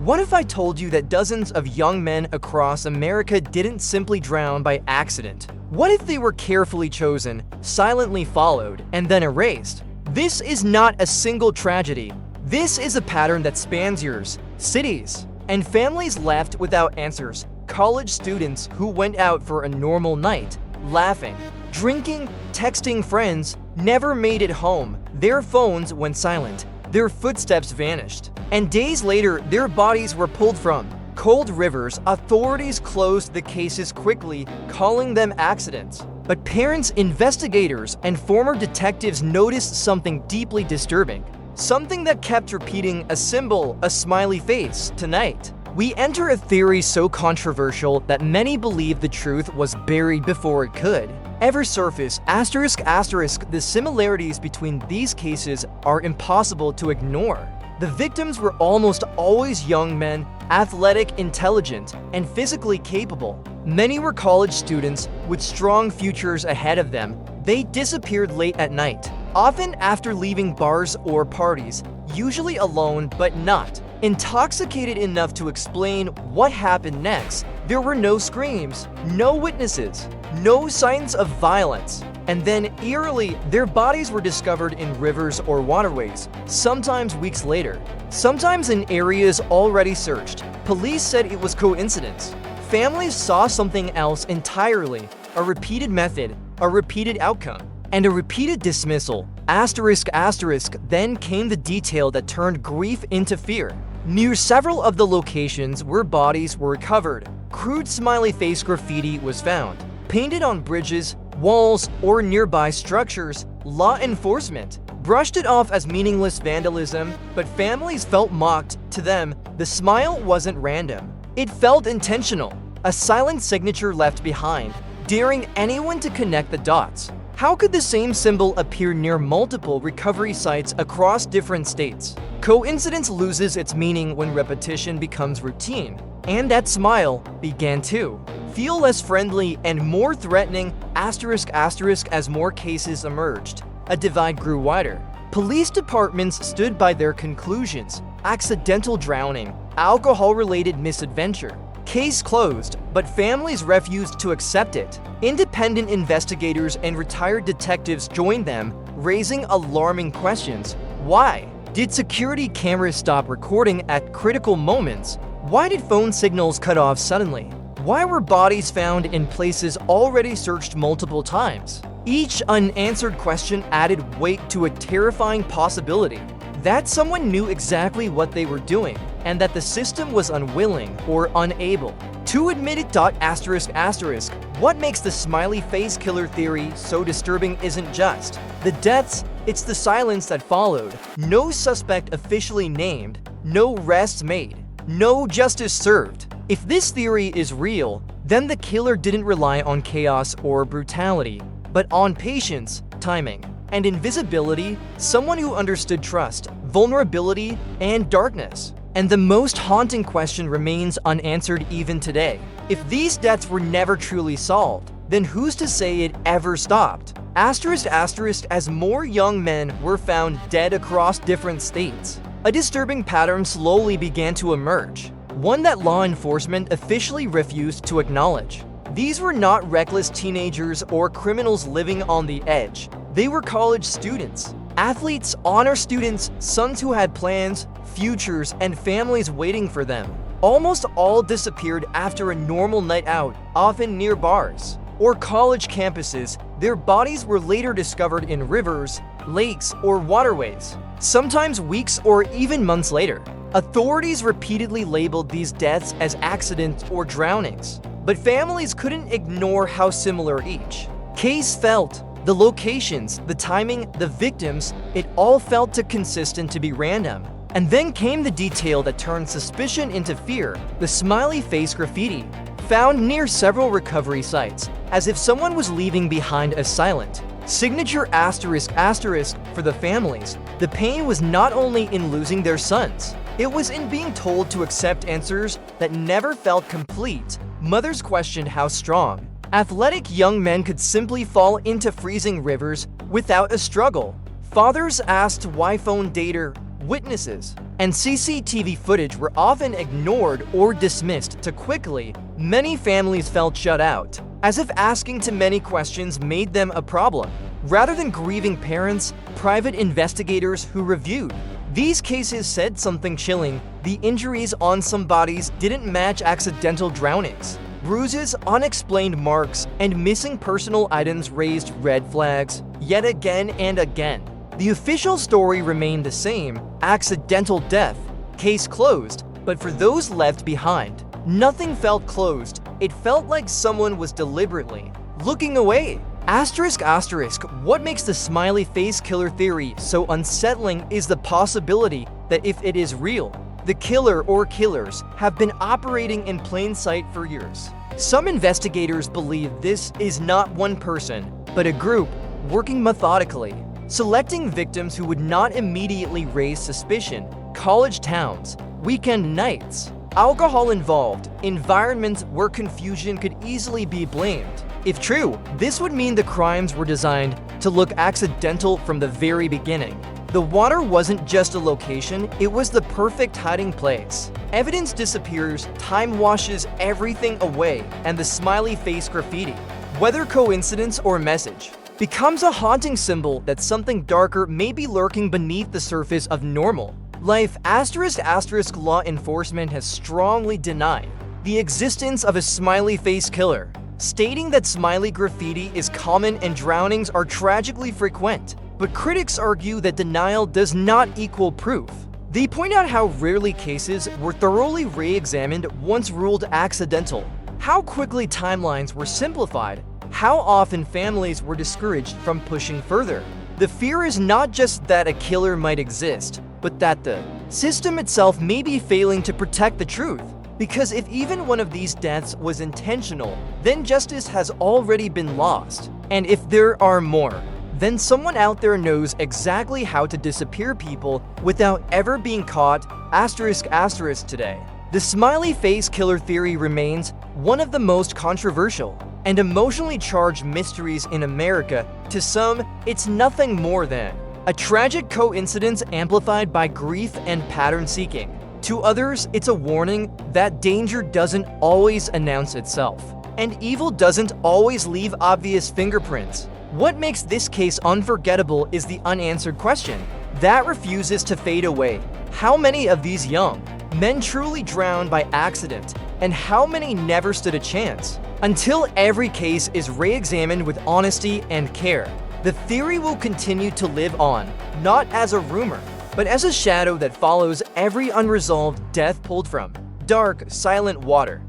What if I told you that dozens of young men across America didn't simply drown by accident? What if they were carefully chosen, silently followed, and then erased? This is not a single tragedy. This is a pattern that spans years, cities, and families left without answers. College students who went out for a normal night, laughing, drinking, texting friends, never made it home. Their phones went silent. Their footsteps vanished. And days later, their bodies were pulled from cold rivers. Authorities closed the cases quickly, calling them accidents. But parents, investigators, and former detectives noticed something deeply disturbing. Something that kept repeating a symbol, a smiley face, tonight. We enter a theory so controversial that many believe the truth was buried before it could ever surface. The similarities between these cases are impossible to ignore. The victims were almost always young men, athletic, intelligent, and physically capable. Many were college students with strong futures ahead of them. They disappeared late at night, often after leaving bars or parties, usually alone but not intoxicated enough to explain what happened next. There were no screams, no witnesses, no signs of violence. And then, eerily, their bodies were discovered in rivers or waterways, sometimes weeks later, sometimes in areas already searched. Police said it was coincidence. Families saw something else entirely, a repeated method, a repeated outcome, and a repeated dismissal. Then came the detail that turned grief into fear. Near several of the locations where bodies were recovered, crude smiley face graffiti was found, painted on bridges, walls, or nearby structures. Law enforcement brushed it off as meaningless vandalism, but families felt mocked. To them, the smile wasn't random. It felt intentional, a silent signature left behind, daring anyone to connect the dots. How could the same symbol appear near multiple recovery sites across different states? Coincidence loses its meaning when repetition becomes routine, and that smile began to feel less friendly and more threatening. As more cases emerged, a divide grew wider. Police departments stood by their conclusions: accidental drowning, alcohol-related misadventure. Case closed, but families refused to accept it. Independent investigators and retired detectives joined them, raising alarming questions. Why did security cameras stop recording at critical moments? Why did phone signals cut off suddenly? Why were bodies found in places already searched multiple times? Each unanswered question added weight to a terrifying possibility that someone knew exactly what they were doing, and that the system was unwilling or unable to admit it. What makes the Smiley Face Killer Theory so disturbing isn't just the deaths, it's the silence that followed. No suspect officially named, no arrests made, no justice served. If this theory is real, then the killer didn't rely on chaos or brutality, but on patience, timing, and invisibility. Someone who understood trust, vulnerability, and darkness. And the most haunting question remains unanswered even today. If these deaths were never truly solved, then who's to say it ever stopped? As more young men were found dead across different states, a disturbing pattern slowly began to emerge, one that law enforcement officially refused to acknowledge. These were not reckless teenagers or criminals living on the edge. They were college students, athletes, honor students, sons who had plans, futures, and families waiting for them. Almost all disappeared after a normal night out, often near bars or college campuses. Their bodies were later discovered in rivers, lakes, or waterways, sometimes weeks or even months later. Authorities repeatedly labeled these deaths as accidents or drownings, but families couldn't ignore how similar each case felt. The locations, the timing, the victims, it all felt too consistent to be random. And then came the detail that turned suspicion into fear: the smiley face graffiti, found near several recovery sites, as if someone was leaving behind a silent signature. For the families, the pain was not only in losing their sons, it was in being told to accept answers that never felt complete. Mothers questioned how strong, athletic young men could simply fall into freezing rivers without a struggle. Fathers asked why phone data, witnesses, and CCTV footage were often ignored or dismissed too quickly, many families felt shut out, as if asking too many questions made them a problem. Rather than grieving parents, private investigators who reviewed these cases said something chilling: the injuries on some bodies didn't match accidental drownings. Bruises, unexplained marks, and missing personal items raised red flags yet again and again. The official story remained the same: accidental death, case closed. But for those left behind, nothing felt closed. It felt like someone was deliberately looking away. Asterisk asterisk, what makes the Smiley Face Killer Theory so unsettling is the possibility that if it is real, the killer or killers have been operating in plain sight for years. Some investigators believe this is not one person, but a group working methodically, selecting victims who would not immediately raise suspicion. College towns, weekend nights, alcohol involved, environments where confusion could easily be blamed. If true, this would mean the crimes were designed to look accidental from the very beginning. The water wasn't just a location, it was the perfect hiding place. Evidence disappears, time washes everything away, and the smiley face graffiti, whether coincidence or message, becomes a haunting symbol that something darker may be lurking beneath the surface of normal life. Asterisk asterisk, law enforcement has strongly denied the existence of a smiley face killer, stating that smiley graffiti is common and drownings are tragically frequent. But critics argue that denial does not equal proof. They point out how rarely cases were thoroughly re-examined once ruled accidental, how quickly timelines were simplified, how often families were discouraged from pushing further. The fear is not just that a killer might exist, but that the system itself may be failing to protect the truth. Because if even one of these deaths was intentional, then justice has already been lost. And if there are more, then someone out there knows exactly how to disappear people without ever being caught. Asterisk asterisk, today, the Smiley Face Killer Theory remains one of the most controversial and emotionally charged mysteries in America. To some, it's nothing more than a tragic coincidence amplified by grief and pattern seeking. To others, it's a warning that danger doesn't always announce itself, and evil doesn't always leave obvious fingerprints. What makes this case unforgettable is the unanswered question that refuses to fade away. How many of these young men truly drowned by accident, and how many never stood a chance? Until every case is re-examined with honesty and care, the theory will continue to live on, not as a rumor, but as a shadow that follows every unresolved death pulled from dark, silent water.